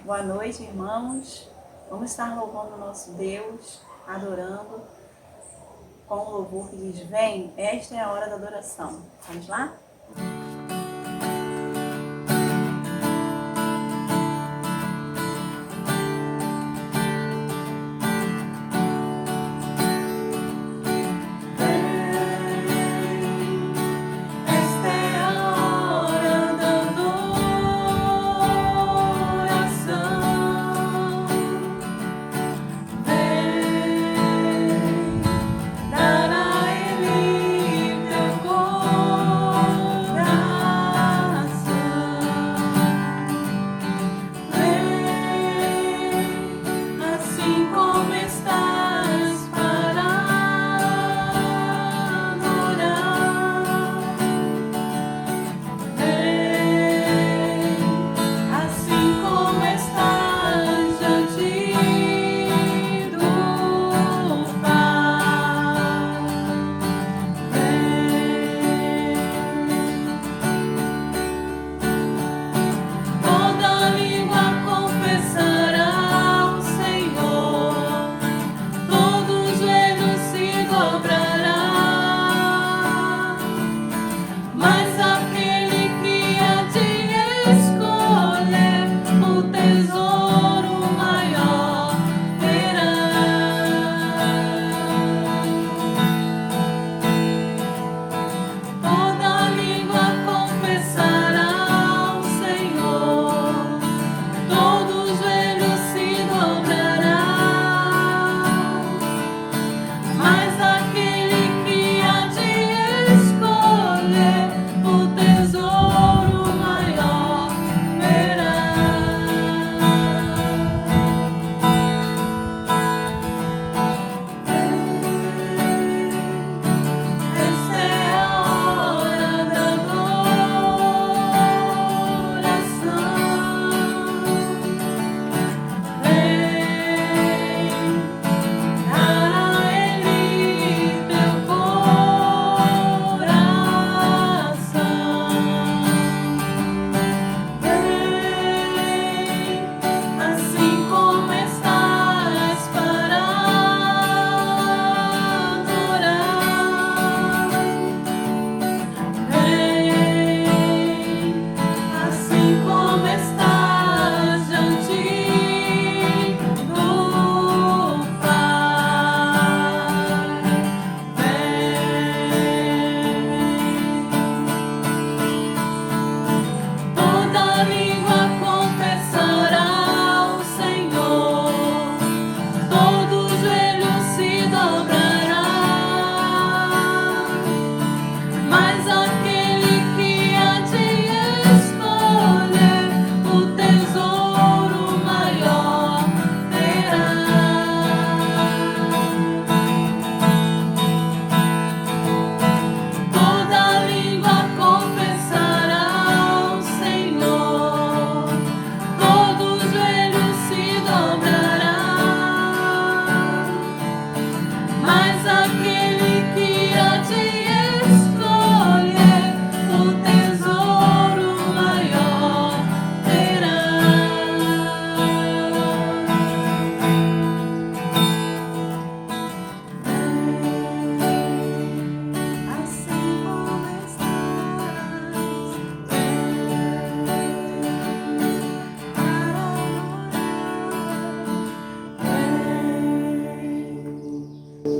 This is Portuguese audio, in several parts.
Boa noite, irmãos. Vamos estar louvando o nosso Deus, adorando com o louvor que diz: vem, esta é a hora da adoração. Vamos lá?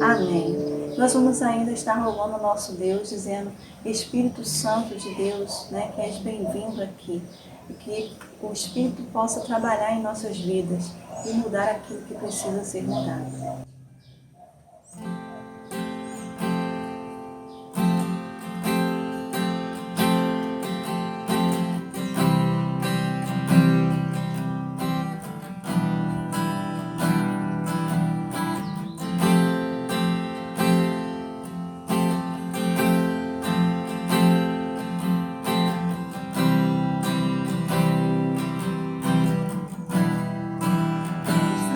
Amém. Nós vamos ainda estar louvando o nosso Deus, dizendo: Espírito Santo de Deus, que és bem-vindo aqui. E que o Espírito possa trabalhar em nossas vidas e mudar aquilo que precisa ser mudado.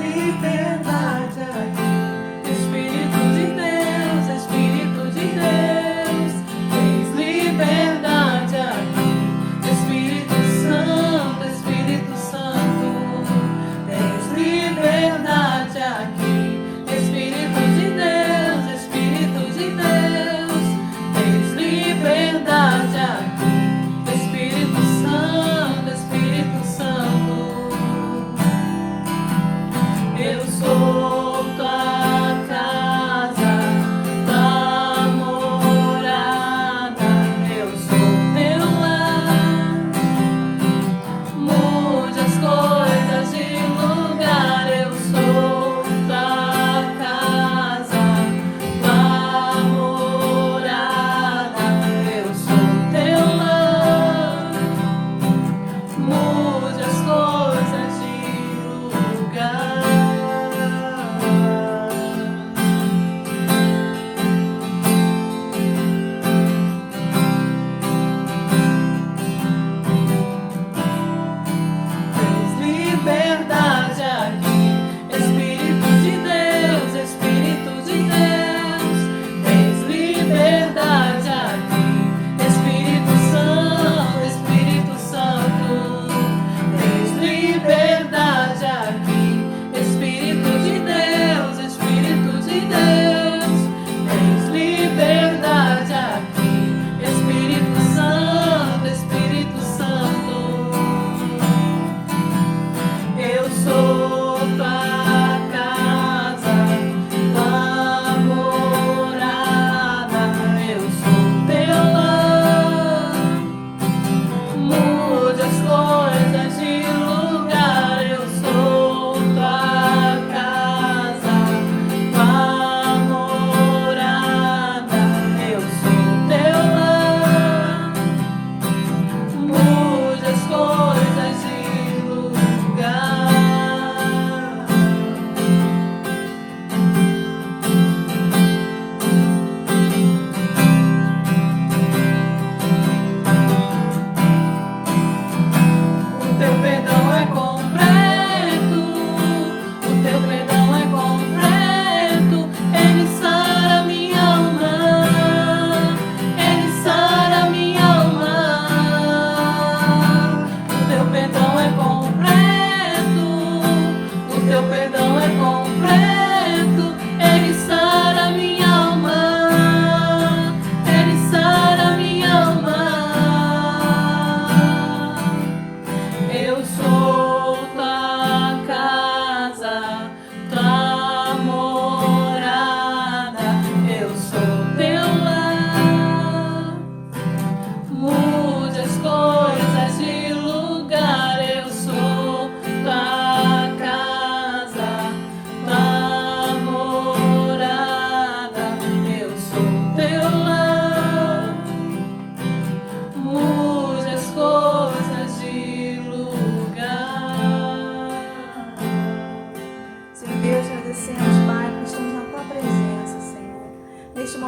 Liberdade aqui.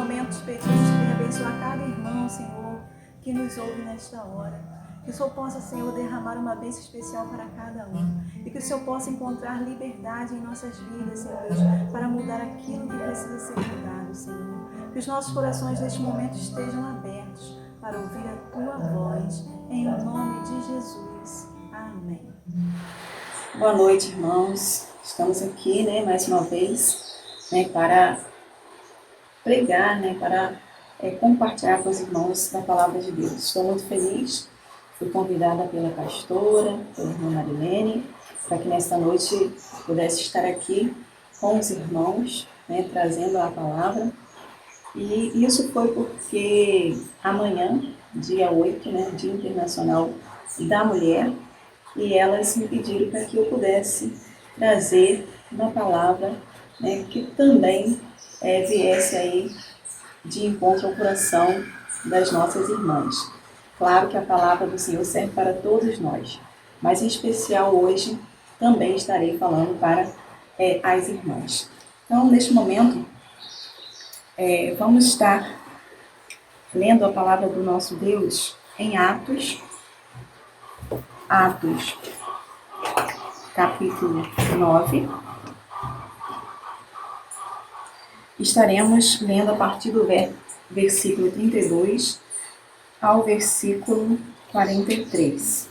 momentos pedimos que venha abençoar cada irmão, Senhor, que nos ouve nesta hora. Que o Senhor possa, Senhor, derramar uma bênção especial para cada um. E que o Senhor possa encontrar liberdade em nossas vidas, Senhor Deus, para mudar aquilo que precisa ser mudado, Senhor. Que os nossos corações neste momento estejam abertos para ouvir a Tua voz. Em nome de Jesus. Amém. Boa noite, irmãos. Estamos aqui, mais uma vez, para pregar, para compartilhar com os irmãos da palavra de Deus. Estou muito feliz. Fui convidada pela pastora, pela irmã Marilene, para que nesta noite pudesse estar aqui com os irmãos, trazendo a palavra. E isso foi porque amanhã, dia 8, Dia Internacional da Mulher, e elas me pediram para que eu pudesse trazer uma palavra que também viesse aí de encontro ao coração das nossas irmãs. Claro que a palavra do Senhor serve para todos nós, mas em especial hoje também estarei falando para as irmãs. Então, neste momento, vamos estar lendo a palavra do nosso Deus em Atos, capítulo 9. Estaremos lendo a partir do versículo 32 ao versículo 43.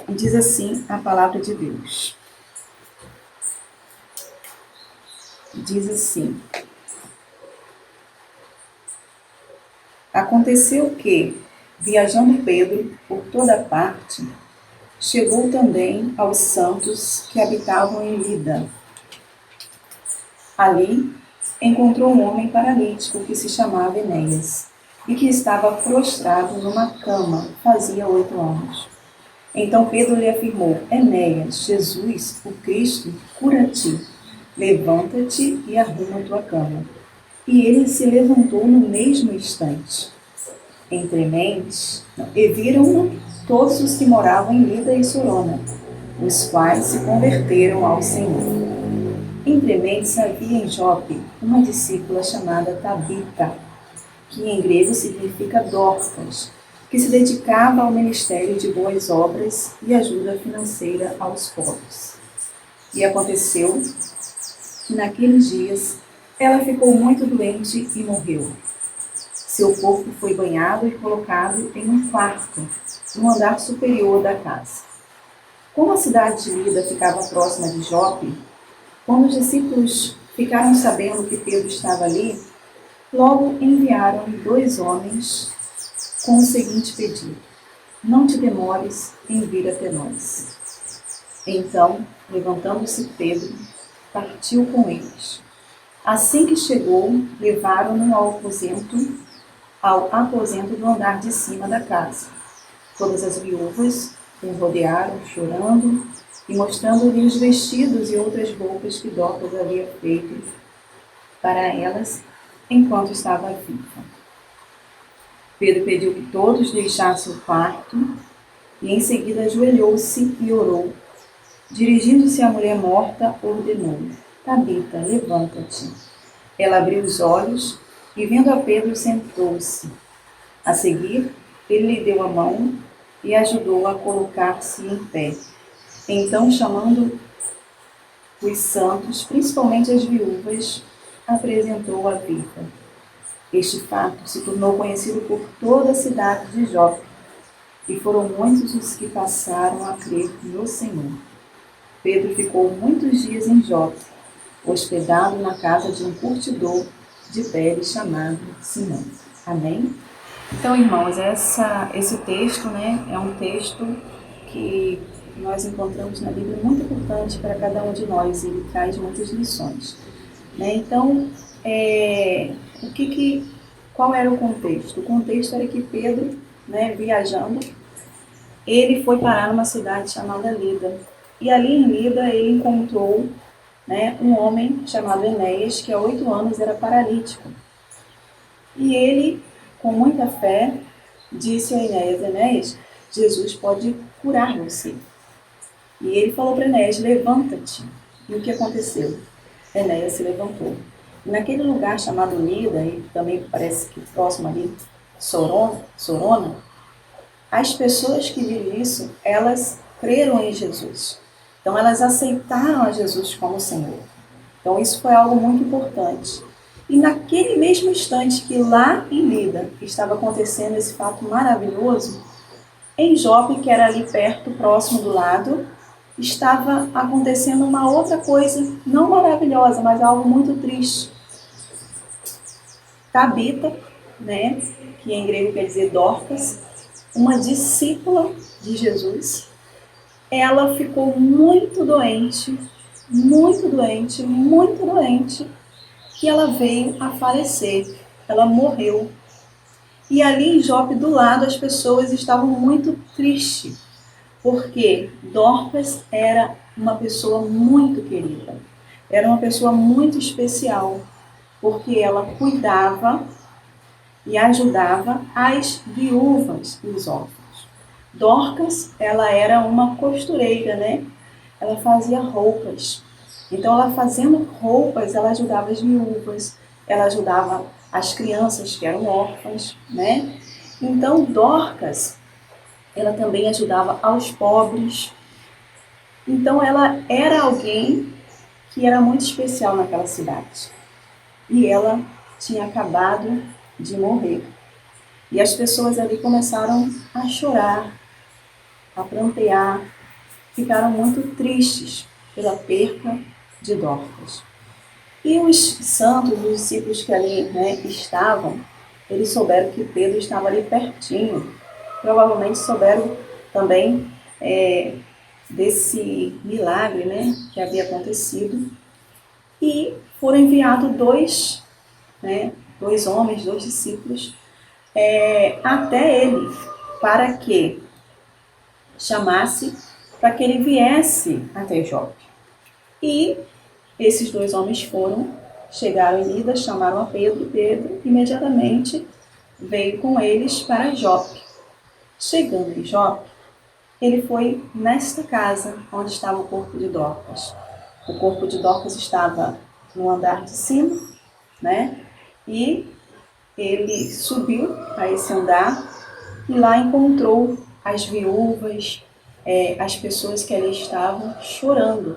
E diz assim a palavra de Deus. Diz assim: Aconteceu que, viajando Pedro por toda parte, chegou também aos santos que habitavam em Lida. Ali encontrou um homem paralítico que se chamava Enéas e que estava prostrado numa cama fazia 8 anos. Então Pedro lhe afirmou: Enéas, Jesus, o Cristo, cura-te. Levanta-te e arruma tua cama. E ele se levantou no mesmo instante. E viram-no todos os que moravam em Lida e Sorona, os quais se converteram ao Senhor. Entrementes havia em Jope uma discípula chamada Tabita, que em grego significa Dorcas, que se dedicava ao ministério de boas obras e ajuda financeira aos pobres. E aconteceu que naqueles dias ela ficou muito doente e morreu. Seu corpo foi banhado e colocado em um quarto, no andar superior da casa. Como a cidade de Lida ficava próxima de Jope, quando os discípulos ficaram sabendo que Pedro estava ali, logo enviaram-lhe 2 homens com o seguinte pedido: Não te demores em vir até nós. Então, levantando-se Pedro, partiu com eles. Assim que chegou, levaram-no ao aposento do andar de cima da casa. Todas as viúvas o rodearam, chorando e mostrando-lhe os vestidos e outras roupas que Dorcas havia feito para elas enquanto estava viva. Pedro pediu que todos deixassem o quarto e em seguida ajoelhou-se e orou. Dirigindo-se à mulher morta, ordenou: Tabita, levanta-te. Ela abriu os olhos e, vendo a Pedro, sentou-se. A seguir, ele lhe deu a mão e ajudou-a a colocar-se em pé. Então, chamando os santos, principalmente as viúvas, apresentou-a viva. Este fato se tornou conhecido por toda a cidade de Jope, e foram muitos os que passaram a crer no Senhor. Pedro ficou muitos dias em Jope, hospedado na casa de um curtidor de pele chamado Simão. Amém? Então, irmãos, esse texto, é um texto que nós encontramos na Bíblia muito importante para cada um de nós. Ele traz muitas lições. Então, qual era o contexto? O contexto era que Pedro, viajando, ele foi parar numa cidade chamada Lida. E ali em Lida ele encontrou um homem chamado Enéas, que há 8 anos era paralítico. E ele, com muita fé, disse a Enéas: Enéas, Jesus pode curar você. E ele falou para Enéas: levanta-te. E o que aconteceu? Enéas se levantou. E naquele lugar chamado Lida, e também parece que próximo ali, Sorona, as pessoas que viram isso, elas creram em Jesus. Então elas aceitaram a Jesus como Senhor. Então isso foi algo muito importante. E naquele mesmo instante que lá em Lida estava acontecendo esse fato maravilhoso, em Jope, que era ali perto, próximo do lado, estava acontecendo uma outra coisa, não maravilhosa, mas algo muito triste. Tabita, né, que em grego quer dizer Dorcas, uma discípula de Jesus, ela ficou muito doente, muito doente, muito doente, que ela veio a falecer. Ela morreu. E ali em Jope, do lado, as pessoas estavam muito tristes, porque Dorcas era uma pessoa muito querida, era uma pessoa muito especial, porque ela cuidava e ajudava as viúvas e os órfãos. Dorcas, ela era uma costureira, né? Ela fazia roupas. Então, ela fazendo roupas, ela ajudava as viúvas, ela ajudava as crianças que eram órfãs, né? Então, Dorcas, ela também ajudava aos pobres. Então, ela era alguém que era muito especial naquela cidade. E ela tinha acabado de morrer. E as pessoas ali começaram a chorar, a prantear, ficaram muito tristes pela perca de Dorcas. E os santos, os discípulos que ali, né, estavam, eles souberam que Pedro estava ali pertinho. Provavelmente souberam também desse milagre, né, que havia acontecido. E foram enviados dois homens, dois discípulos, até ele, para que chamasse, para que ele viesse até Jope. E esses dois homens chegaram em Lida, chamaram a Pedro, e Pedro imediatamente veio com eles para Jope. Chegando em Jope, ele foi nesta casa onde estava o corpo de Dorcas. O corpo de Dorcas estava no andar de cima, né? E ele subiu a esse andar e lá encontrou as viúvas, as pessoas que ali estavam chorando,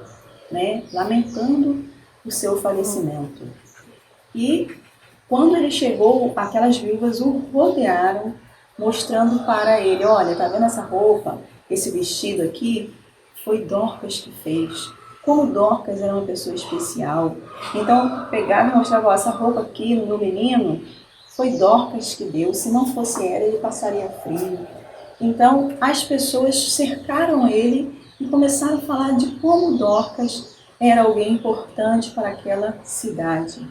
né? Lamentando o seu falecimento. E quando ele chegou, aquelas viúvas o rodearam, mostrando para ele, olha, tá vendo essa roupa, esse vestido aqui? Foi Dorcas que fez. Como Dorcas era uma pessoa especial. Então, pegava e mostrava, ó, essa roupa aqui no meu menino, foi Dorcas que deu. Se não fosse ela, ele passaria frio. Então, as pessoas cercaram ele e começaram a falar de como Dorcas era alguém importante para aquela cidade.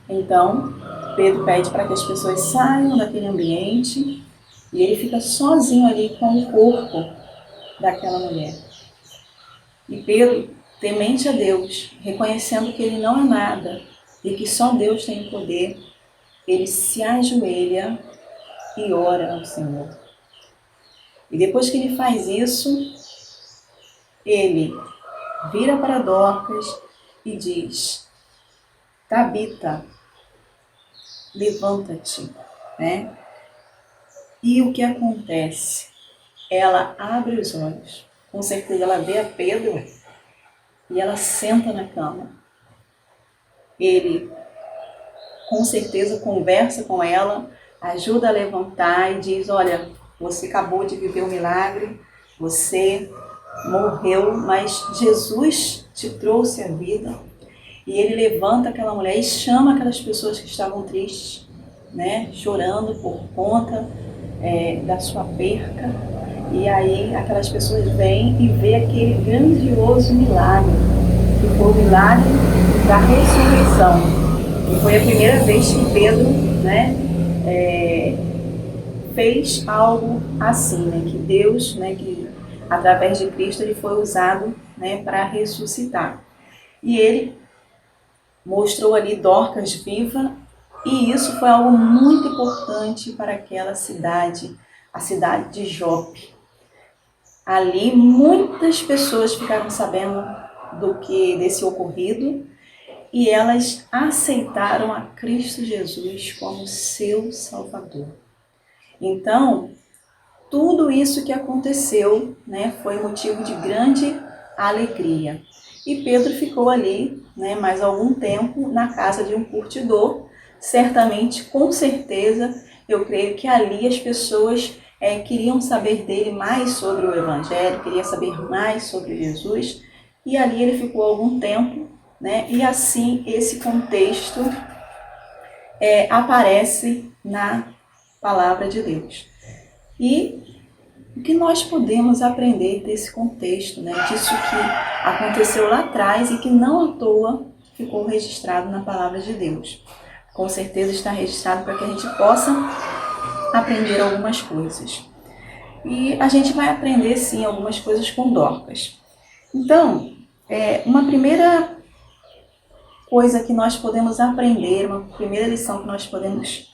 Então, Pedro pede para que as pessoas saiam daquele ambiente e ele fica sozinho ali com o corpo daquela mulher. E Pedro, temente a Deus, reconhecendo que ele não é nada e que só Deus tem o poder, ele se ajoelha e ora ao Senhor. E depois que ele faz isso, ele vira para Dorcas e diz, Tabita, levanta-te, né? E o que acontece? Ela abre os olhos, com certeza ela vê a Pedro e ela senta na cama. Ele, com certeza, conversa com ela, ajuda a levantar e diz, olha, você acabou de viver um milagre, você morreu, mas Jesus te trouxe a vida. E ele levanta aquela mulher e chama aquelas pessoas que estavam tristes, né, chorando por conta da sua perca. E aí aquelas pessoas vêm e vê aquele grandioso milagre, que foi o milagre da ressurreição. E foi a primeira vez que Pedro, né, fez algo assim, né, que Deus, né, que através de Cristo ele foi usado, né, para ressuscitar. E ele mostrou ali Dorcas viva, e isso foi algo muito importante para aquela cidade, a cidade de Jope. Ali muitas pessoas ficaram sabendo desse ocorrido e elas aceitaram a Cristo Jesus como seu Salvador. Então, tudo isso que aconteceu, né, foi motivo de grande alegria. E Pedro ficou ali, né, mais algum tempo na casa de um curtidor. Certamente, com certeza, eu creio que ali as pessoas queriam saber dele mais sobre o Evangelho, queriam saber mais sobre Jesus. E ali ele ficou algum tempo, né, e assim esse contexto aparece na palavra de Deus. E o que nós podemos aprender desse contexto, né? Disso que aconteceu lá atrás e que não à toa ficou registrado na palavra de Deus. Com certeza está registrado para que a gente possa aprender algumas coisas. E a gente vai aprender sim algumas coisas com Dorcas. Então, uma primeira coisa que nós podemos aprender, uma primeira lição que nós podemos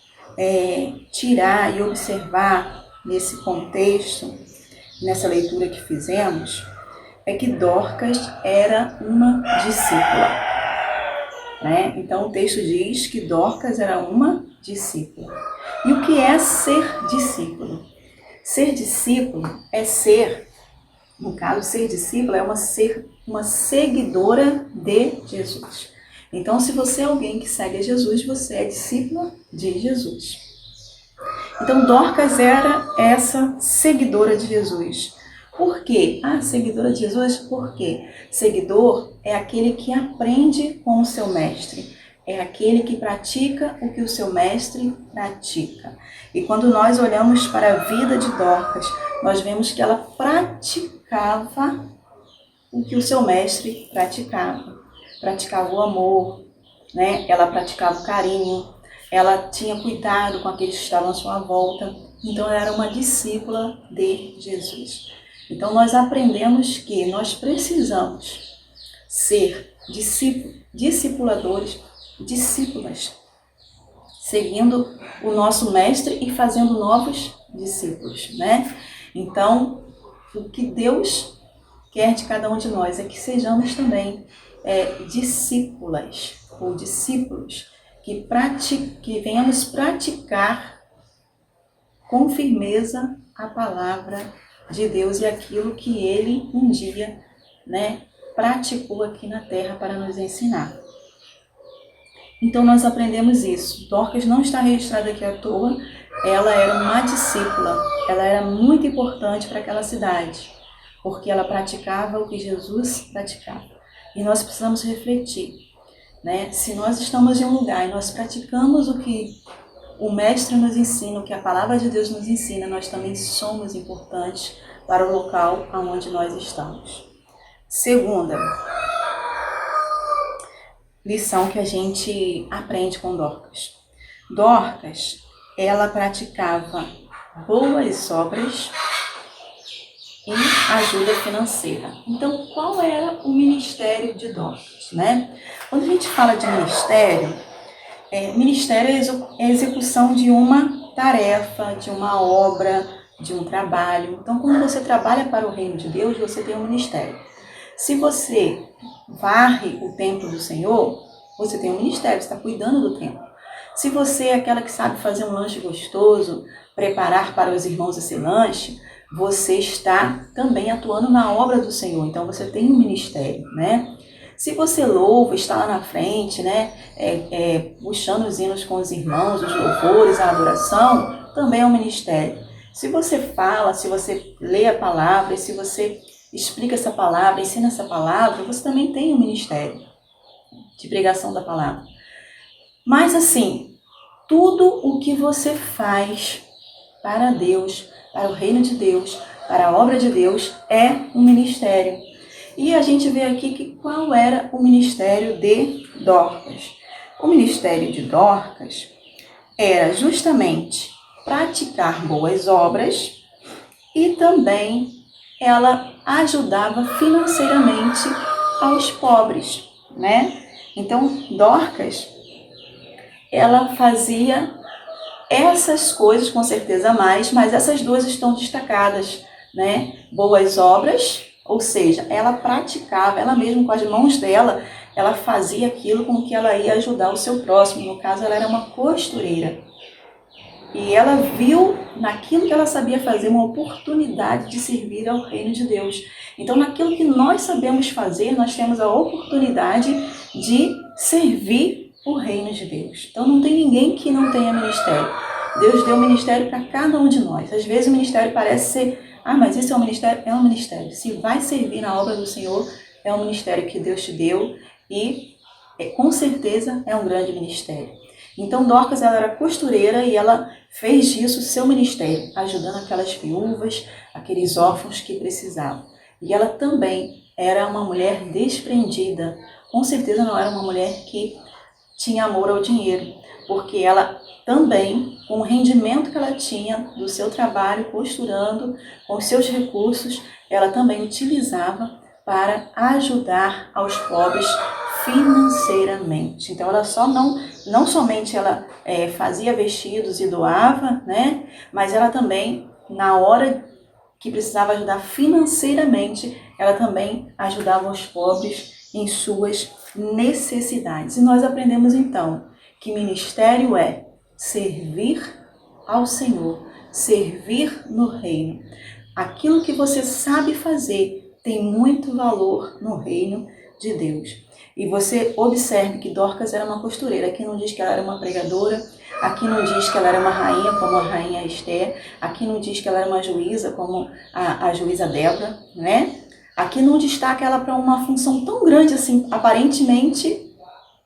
tirar e observar nesse contexto, nessa leitura que fizemos, é que Dorcas era uma discípula. Né? Então o texto diz que Dorcas era uma discípula. E o que é ser discípulo? Ser discípulo é ser, no caso, ser discípula é uma seguidora de Jesus. Então, se você é alguém que segue a Jesus, você é discípula de Jesus. Então, Dorcas era essa seguidora de Jesus. Por quê? Seguidora de Jesus, por quê? Seguidor é aquele que aprende com o seu mestre. É aquele que pratica o que o seu mestre pratica. E quando nós olhamos para a vida de Dorcas, nós vemos que ela praticava o que o seu mestre praticava. Praticava o amor, né? Ela praticava o carinho, ela tinha cuidado com aqueles que estavam à sua volta. Então, ela era uma discípula de Jesus. Então, nós aprendemos que nós precisamos ser discipuladores, discípulas, seguindo o nosso mestre e fazendo novos discípulos, né? Então, o que Deus quer de cada um de nós é que sejamos também discípulas ou discípulos, que venhamos praticar com firmeza a palavra de Deus e aquilo que Ele um dia, né, praticou aqui na terra para nos ensinar. Então nós aprendemos isso. Dorcas não está registrada aqui à toa, ela era uma discípula, ela era muito importante para aquela cidade, porque ela praticava o que Jesus praticava. E nós precisamos refletir, né? Se nós estamos em um lugar e nós praticamos o que o mestre nos ensina, o que a palavra de Deus nos ensina, nós também somos importantes para o local onde nós estamos. Segunda lição que a gente aprende com Dorcas. Dorcas, ela praticava boas obras e ajuda financeira. Então, qual era o ministério de Dorcas, né? Quando a gente fala de ministério é a execução de uma tarefa, de uma obra, de um trabalho. Então, quando você trabalha para o reino de Deus, você tem um ministério. Se você varre o templo do Senhor, você tem um ministério, você está cuidando do templo. Se você é aquela que sabe fazer um lanche gostoso, preparar para os irmãos esse lanche, você está também atuando na obra do Senhor. Então, você tem um ministério, né? Se você louva, está lá na frente, né? Puxando os hinos com os irmãos, os louvores, a adoração, também é um ministério. Se você fala, se você lê a palavra, e se você explica essa palavra, ensina essa palavra, você também tem um ministério de pregação da palavra. Mas assim, tudo o que você faz para Deus, para o reino de Deus, para a obra de Deus, é um ministério. E a gente vê aqui que qual era o ministério de Dorcas. O ministério de Dorcas era justamente praticar boas obras e também ela ajudava financeiramente aos pobres, né? Então, Dorcas, ela fazia essas coisas com certeza mais, mas essas duas estão destacadas, né? Boas obras, ou seja, ela praticava, ela mesma com as mãos dela, ela fazia aquilo com que ela ia ajudar o seu próximo. No caso, ela era uma costureira. E ela viu naquilo que ela sabia fazer uma oportunidade de servir ao reino de Deus. Então, naquilo que nós sabemos fazer, nós temos a oportunidade de servir o reino de Deus. Então, não tem ninguém que não tenha ministério. Deus deu ministério para cada um de nós. Às vezes o ministério parece ser, mas isso é um ministério? É um ministério. Se vai servir na obra do Senhor, é um ministério que Deus te deu e com certeza é um grande ministério. Então Dorcas, ela era costureira e ela fez disso seu ministério, ajudando aquelas viúvas, aqueles órfãos que precisavam. E ela também era uma mulher desprendida. Com certeza não era uma mulher que tinha amor ao dinheiro, porque ela também, com o rendimento que ela tinha do seu trabalho costurando, com os seus recursos, ela também utilizava para ajudar aos pobres financeiramente. Então ela não somente ela fazia vestidos e doava, né? Mas ela também, na hora que precisava ajudar financeiramente, ela também ajudava os pobres em suas necessidades. E nós aprendemos então que ministério é servir ao Senhor, servir no reino. Aquilo que você sabe fazer tem muito valor no reino de Deus. E você observe que Dorcas era uma costureira. Aqui não diz que ela era uma pregadora, aqui não diz que ela era uma rainha, como a rainha Esther, aqui não diz que ela era uma juíza, como a juíza Débora, né? Aqui não destaca ela para uma função tão grande assim, aparentemente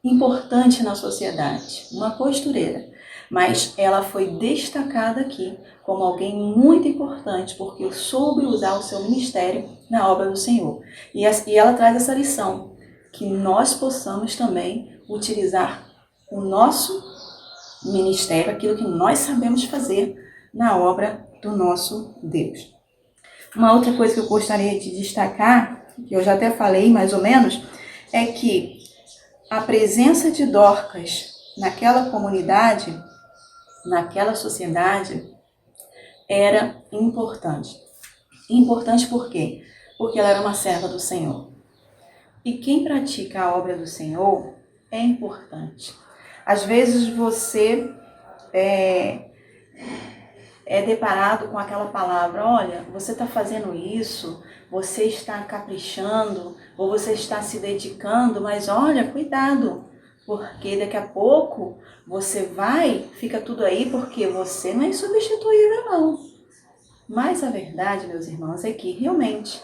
importante na sociedade, uma costureira. Mas ela foi destacada aqui como alguém muito importante, porque soube usar o seu ministério na obra do Senhor. E ela traz essa lição, que nós possamos também utilizar o nosso ministério, aquilo que nós sabemos fazer na obra do nosso Deus. Uma outra coisa que eu gostaria de destacar, que eu já até falei mais ou menos, é que a presença de Dorcas naquela comunidade, naquela sociedade, era importante. Importante por quê? Porque ela era uma serva do Senhor. E quem pratica a obra do Senhor é importante. Às vezes você é deparado com aquela palavra, olha, você está fazendo isso, você está caprichando, ou você está se dedicando, mas olha, cuidado, porque daqui a pouco você fica tudo aí, porque você não é insubstituível não. Mas a verdade, meus irmãos, é que realmente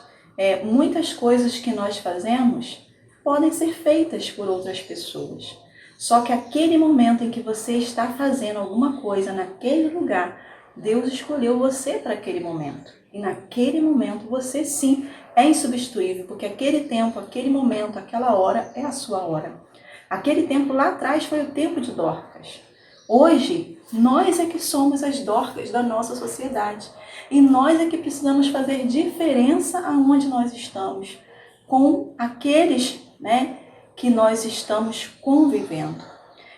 muitas coisas que nós fazemos podem ser feitas por outras pessoas. Só que aquele momento em que você está fazendo alguma coisa naquele lugar, Deus escolheu você para aquele momento. E naquele momento você sim é insubstituível, porque aquele tempo, aquele momento, aquela hora é a sua hora. Aquele tempo lá atrás foi o tempo de Dorcas. Hoje, nós é que somos as Dorcas da nossa sociedade. E nós é que precisamos fazer diferença aonde nós estamos, com aqueles, né, que nós estamos convivendo.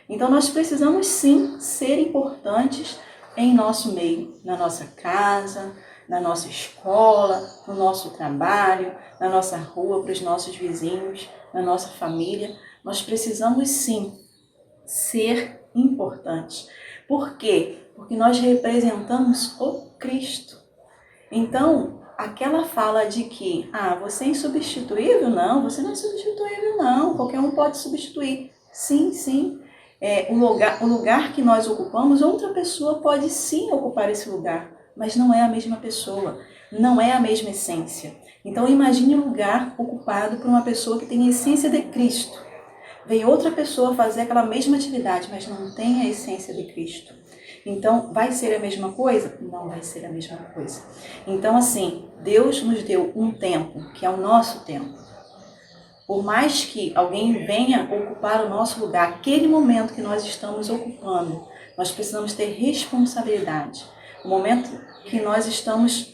Então nós precisamos sim ser importantes em nosso meio, na nossa casa, na nossa escola, no nosso trabalho, na nossa rua, para os nossos vizinhos, na nossa família. Nós precisamos sim ser importantes. Por quê? Porque nós representamos o Cristo. Então, aquela fala de que, você é insubstituível? Não, você não é substituível não, qualquer um pode substituir. Sim, sim. O lugar que nós ocupamos, outra pessoa pode sim ocupar esse lugar, mas não é a mesma pessoa, não é a mesma essência. Então imagine um lugar ocupado por uma pessoa que tem a essência de Cristo. Vem outra pessoa fazer aquela mesma atividade, mas não tem a essência de Cristo. Então, vai ser a mesma coisa? Não vai ser a mesma coisa. Então, assim, Deus nos deu um tempo, que é o nosso tempo. Por mais que alguém venha ocupar o nosso lugar, aquele momento que nós estamos ocupando, nós precisamos ter responsabilidade. O momento que nós estamos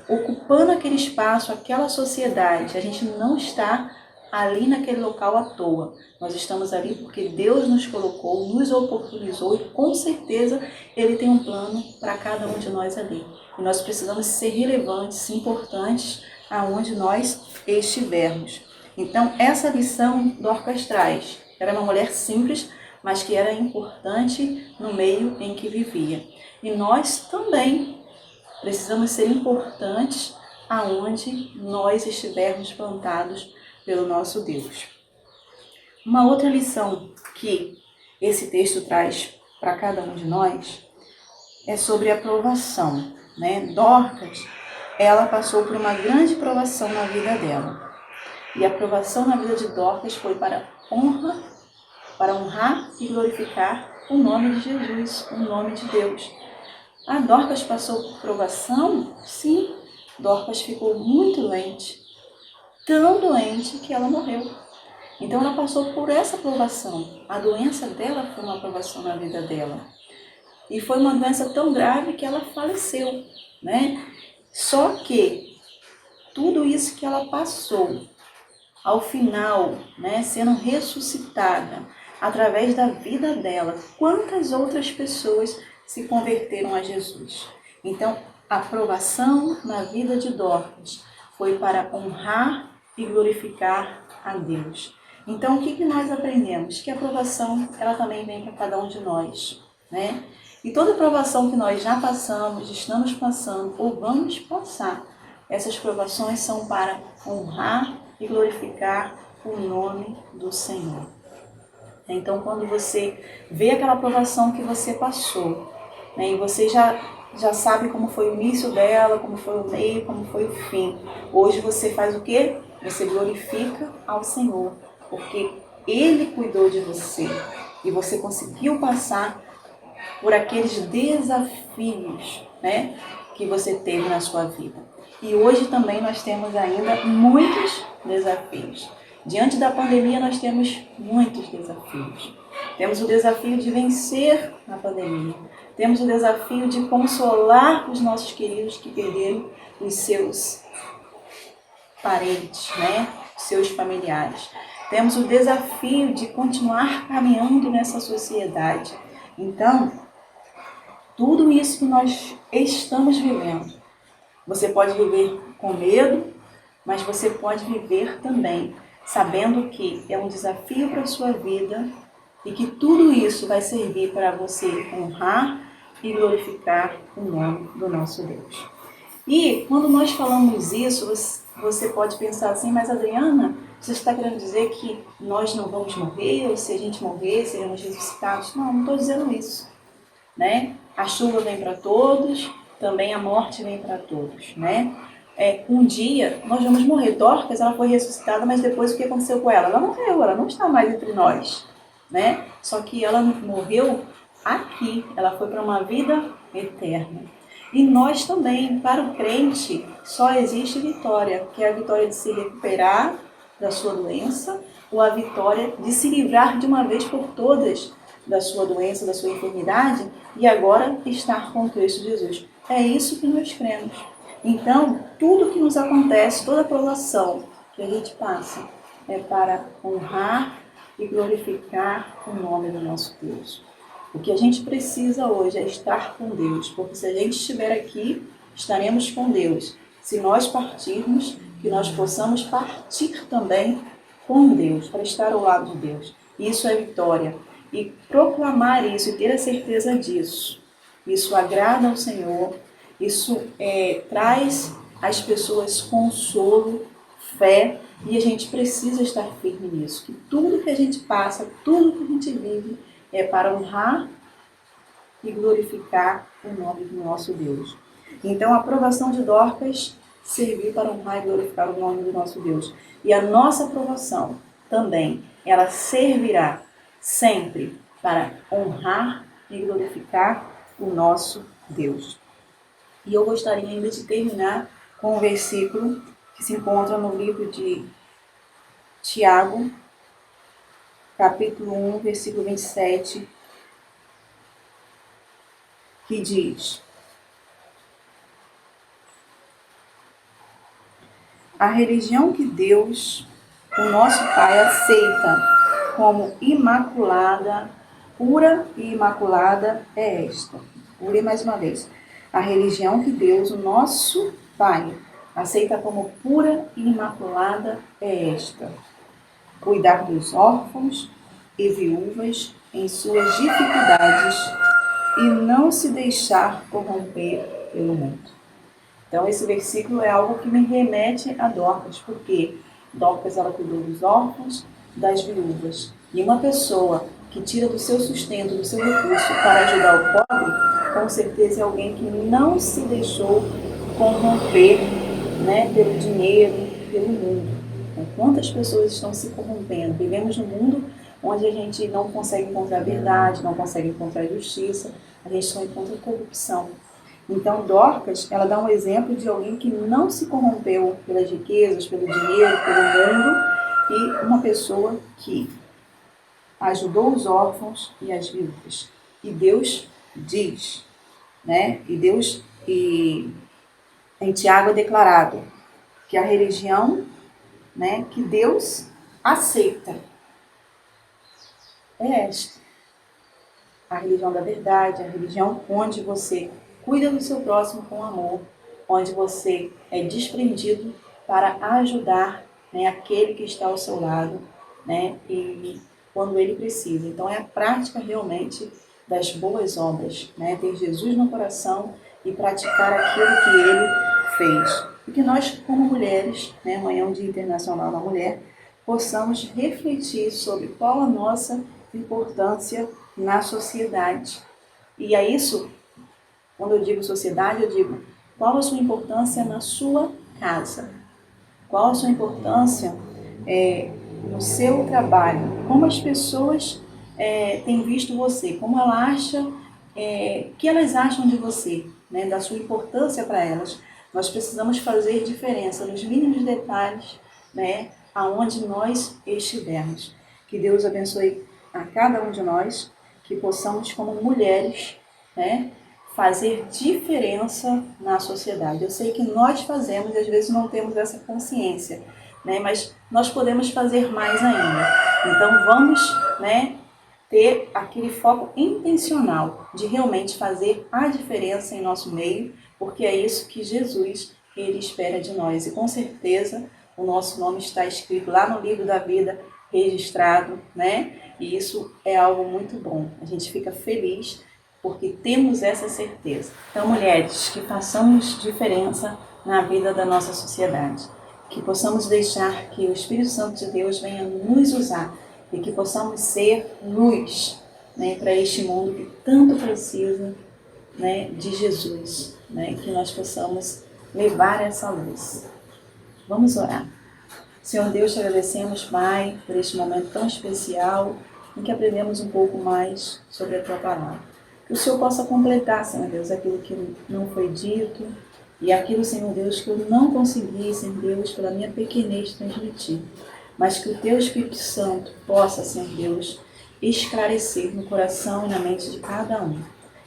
ocupando aquele espaço, aquela sociedade, a gente não está ali naquele local à toa. Nós estamos ali porque Deus nos colocou, nos oportunizou e com certeza Ele tem um plano para cada um de nós ali. E nós precisamos ser relevantes, importantes aonde nós estivermos. Então, essa lição Dorcas traz. Era uma mulher simples, mas que era importante no meio em que vivia. E nós também precisamos ser importantes aonde nós estivermos plantados pelo nosso Deus. Uma outra lição que esse texto traz para cada um de nós é sobre a provação, né? Dorcas, ela passou por uma grande provação na vida dela. E a provação na vida de Dorcas foi para honrar e glorificar o nome de Jesus, o nome de Deus. A Dorcas passou por provação? Sim. Dorcas ficou muito doente, tão doente que ela morreu. Então ela passou por essa provação. A doença dela foi uma provação na vida dela. E foi uma doença tão grave que ela faleceu, né? Só que tudo isso que ela passou, ao final, né, sendo ressuscitada através da vida dela, quantas outras pessoas se converteram a Jesus? Então, a provação na vida de Dorcas foi para honrar e glorificar a Deus. Então, o que nós aprendemos? Que a provação, ela também vem para cada um de nós, né? E toda provação que nós já passamos, estamos passando ou vamos passar, essas provações são para honrar e glorificar o nome do Senhor. Então, quando você vê aquela provação que você passou, né, e você já sabe como foi o início dela, como foi o meio, como foi o fim. Hoje você faz o quê? Você glorifica ao Senhor, porque Ele cuidou de você e você conseguiu passar por aqueles desafios, né, que você teve na sua vida. E hoje também nós temos ainda muitos desafios. Diante da pandemia nós temos muitos desafios. Temos o desafio de vencer a pandemia. Temos o desafio de consolar os nossos queridos que perderam os seus parentes, né, os seus familiares. Temos o desafio de continuar caminhando nessa sociedade. Então, tudo isso que nós estamos vivendo, você pode viver com medo, mas você pode viver também sabendo que é um desafio para a sua vida e que tudo isso vai servir para você honrar e glorificar o nome do nosso Deus. E quando nós falamos isso, você pode pensar assim, mas Adriana, você está querendo dizer que nós não vamos morrer, ou se a gente morrer, seremos ressuscitados? Não estou dizendo isso, né? A chuva vem para todos, também a morte vem para todos, né? Um dia nós vamos morrer. Dorcas, ela foi ressuscitada, mas depois o que aconteceu com ela? Ela morreu, ela não está mais entre nós, né? Só que ela morreu aqui, ela foi para uma vida eterna. E nós também, para o crente, só existe vitória, que é a vitória de se recuperar da sua doença, ou a vitória de se livrar de uma vez por todas da sua doença, da sua enfermidade, e agora estar com Cristo Jesus. É isso que nós cremos. Então, tudo que nos acontece, toda provação que a gente passa, é para honrar e glorificar o nome do nosso Deus. O que a gente precisa hoje é estar com Deus, porque se a gente estiver aqui, estaremos com Deus. Se nós partirmos, que nós possamos partir também com Deus, para estar ao lado de Deus. Isso é vitória. E proclamar isso e ter a certeza disso, isso agrada ao Senhor, isso traz às pessoas consolo, fé, e a gente precisa estar firme nisso, que tudo que a gente passa, tudo que a gente vive é para honrar e glorificar o nome do nosso Deus. Então a aprovação de Dorcas serviu para honrar e glorificar o nome do nosso Deus. E a nossa aprovação também, ela servirá sempre para honrar e glorificar o nosso Deus. E eu gostaria ainda de terminar com um versículo que se encontra no livro de Tiago, capítulo 1, versículo 27, que diz: a religião que Deus, o nosso Pai, aceita como imaculada, pura e imaculada é esta. Vou ler mais uma vez. A religião que Deus, o nosso Pai, aceita como pura e imaculada é esta: cuidar dos órfãos e viúvas em suas dificuldades e não se deixar corromper pelo mundo. Então esse versículo é algo que me remete a Dorcas, porque Dorcas ela cuidou dos órfãos, das viúvas. E uma pessoa que tira do seu sustento, do seu recurso para ajudar o pobre, com certeza é alguém que não se deixou corromper, né, pelo dinheiro, pelo mundo. Então, quantas pessoas estão se corrompendo? Vivemos num mundo onde a gente não consegue encontrar verdade, não consegue encontrar justiça, a gente só encontra corrupção. Então, Dorcas, ela dá um exemplo de alguém que não se corrompeu pelas riquezas, pelo dinheiro, pelo mundo, e uma pessoa que ajudou os órfãos e as viúvas. E Deus diz, né? E em Tiago é declarado que a religião, né, que Deus aceita é esta. A religião da verdade, a religião onde você cuida do seu próximo com amor, onde você é desprendido para ajudar, né, aquele que está ao seu lado, né, e quando ele precisa. Então é a prática realmente das boas obras, né, ter Jesus no coração e praticar aquilo que ele fez. E que nós, como mulheres, né, amanhã é um Dia Internacional da Mulher, possamos refletir sobre qual a nossa importância na sociedade. E a isso, quando eu digo sociedade, eu digo qual a sua importância na sua casa, qual a sua importância no seu trabalho, como as pessoas têm visto você, como ela acha, que elas acham de você, né, da sua importância para elas. Nós precisamos fazer diferença nos mínimos detalhes, né, aonde nós estivermos. Que Deus abençoe a cada um de nós, que possamos, como mulheres, né, fazer diferença na sociedade. Eu sei que nós fazemos e às vezes não temos essa consciência, né, mas nós podemos fazer mais ainda. Então vamos, né, ter aquele foco intencional de realmente fazer a diferença em nosso meio, porque é isso que Jesus ele espera de nós. E com certeza o nosso nome está escrito lá no livro da vida, registrado, né? E isso é algo muito bom. A gente fica feliz porque temos essa certeza. Então, mulheres, que façamos diferença na vida da nossa sociedade, que possamos deixar que o Espírito Santo de Deus venha nos usar e que possamos ser luz, né, para este mundo que tanto precisa, né, de Jesus, né, que nós possamos levar essa luz. Vamos orar. Senhor Deus, te agradecemos, Pai, por este momento tão especial em que aprendemos um pouco mais sobre a Tua Palavra. Que o Senhor possa completar, Senhor Deus, aquilo que não foi dito e aquilo, Senhor Deus, que eu não consegui, Senhor Deus, pela minha pequenez transmitir. Mas que o Teu Espírito Santo possa, Senhor Deus, esclarecer no coração e na mente de cada um.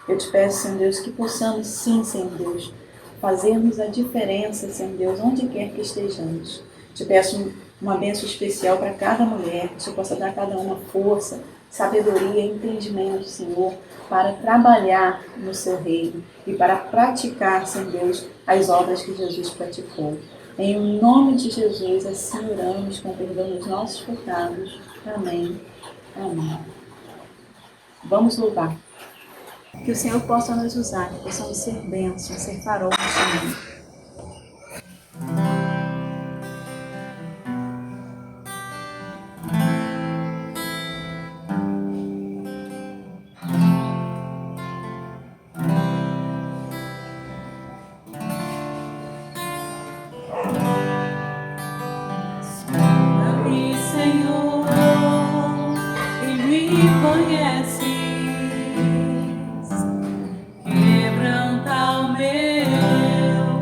Eu te peço, Senhor Deus, que possamos sim, Senhor Deus, fazermos a diferença, Senhor Deus, onde quer que estejamos. Te peço uma bênção especial para cada mulher, que o Senhor possa dar a cada uma força, sabedoria e entendimento, Senhor, para trabalhar no seu reino e para praticar, Senhor Deus, as obras que Jesus praticou. Em nome de Jesus, assim oramos com perdão dos nossos pecados. Amém. Amém. Vamos louvar. Que o Senhor possa nos usar, que possamos ser bênçãos, ser farol neste mundo. Senhor, e me conheces, quebranta o meu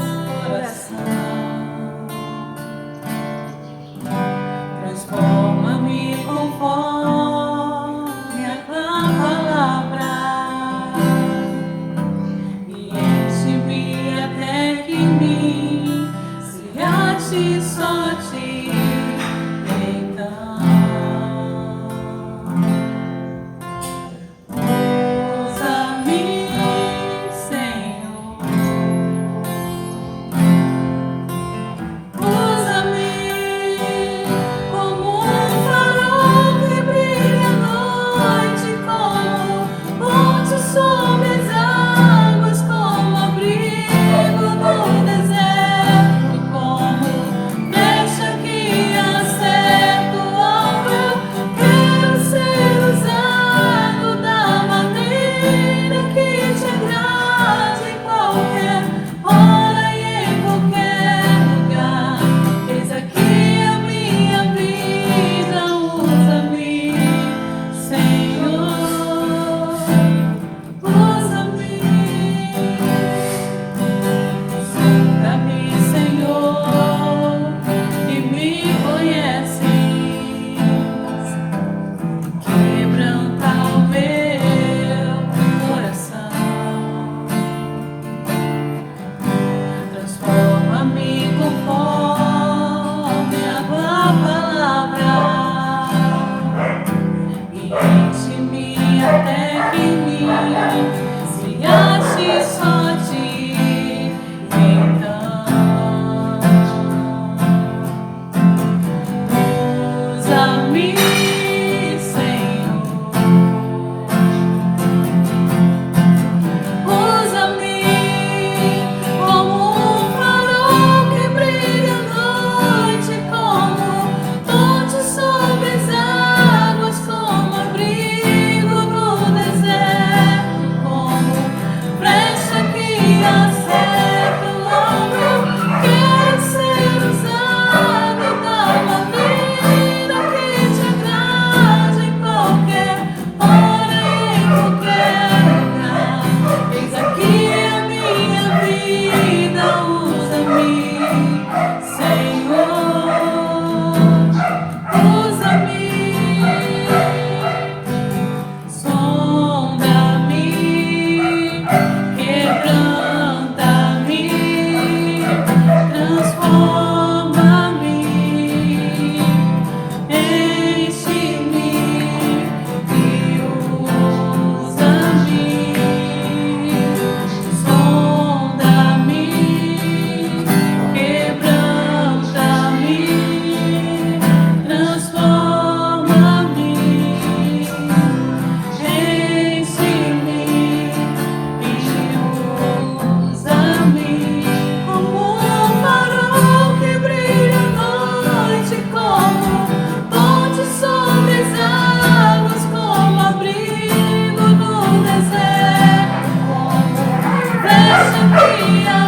Flecha que